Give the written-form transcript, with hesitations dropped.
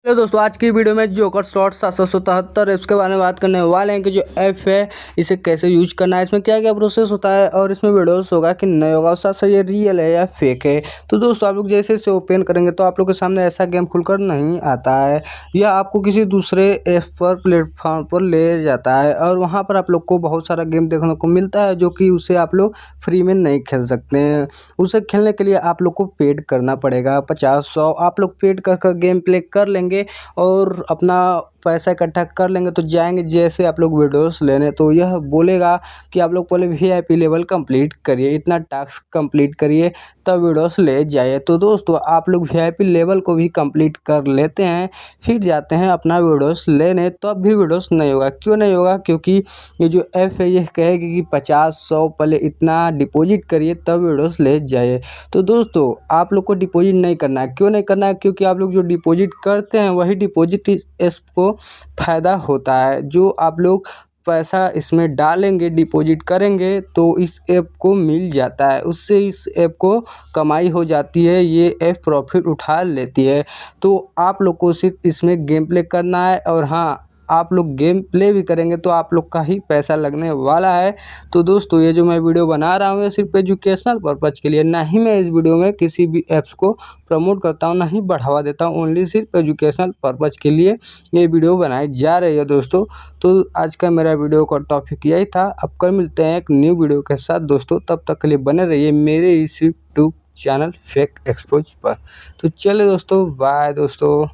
तो दोस्तों आज की वीडियो में जोकर शॉर्ट 777 इसके बारे में बात करने वाले हैं कि जो ऐप है इसे कैसे यूज करना है, इसमें क्या क्या प्रोसेस होता है और इसमें वीडियोस होगा कि नहीं होगा, उसका साथ ये रियल है या फेक है। तो दोस्तों आप लोग जैसे इसे ओपन करेंगे तो आप लोग के सामने ऐसा गेम खुलकर नहीं आता है, यह आपको किसी दूसरे ऐप पर प्लेटफॉर्म पर ले जाता है और वहाँ पर आप लोग को बहुत सारा गेम देखने को मिलता है जो कि उसे आप लोग फ्री में नहीं खेल सकते हैं। उसे खेलने के लिए आप लोग को पेड करना पड़ेगा 50-100। आप लोग पेड कर गेम प्ले कर लेंगे और अपना पैसा इकट्ठा कर लेंगे तो जाएंगे जैसे आप लोग वीडियोस लेने, तो यह बोलेगा कि आप लोग पहले वीआईपी लेवल कंप्लीट करिए, इतना टास्क कंप्लीट करिए तब वीडियोस ले जाइए। तो दोस्तों आप लोग वीआईपी लेवल को भी कंप्लीट कर लेते हैं, फिर जाते हैं अपना वीडियोस लेने, तब भी वीडियोस नहीं होगा। क्यों नहीं होगा? क्योंकि ये जो ऐप है ये कहेगी कि 50-100 पहले इतना डिपॉजिट करिए तब वीडियोस ले जाइए। तो दोस्तों आप लोग को डिपॉजिट नहीं करना है। क्यों नहीं करना है? क्योंकि आप लोग जो डिपॉजिट करते हैं वही डिपॉजिट इस को फ़ायदा होता है। जो आप लोग पैसा इसमें डालेंगे, डिपॉजिट करेंगे तो इस ऐप को मिल जाता है, उससे इस ऐप को कमाई हो जाती है, ये ऐप प्रॉफिट उठा लेती है। तो आप लोग को सिर्फ इसमें गेम प्ले करना है और हाँ, आप लोग गेम प्ले भी करेंगे तो आप लोग का ही पैसा लगने वाला है। तो दोस्तों ये जो मैं वीडियो बना रहा हूँ ये सिर्फ एजुकेशनल पर्पज़ के लिए, ना ही मैं इस वीडियो में किसी भी ऐप्स को प्रमोट करता हूँ, ना ही बढ़ावा देता हूँ। ओनली सिर्फ एजुकेशनल पर्पज़ के लिए ये वीडियो बनाई जा रही है दोस्तों। तो आज का मेरा वीडियो का टॉपिक यही था। अब कल मिलते हैं एक न्यू वीडियो के साथ दोस्तों, तब तक के लिए बने रहिए मेरे इस यूट्यूब चैनल फेक एक्सपोज पर। तो चलिए दोस्तों, बाय दोस्तों।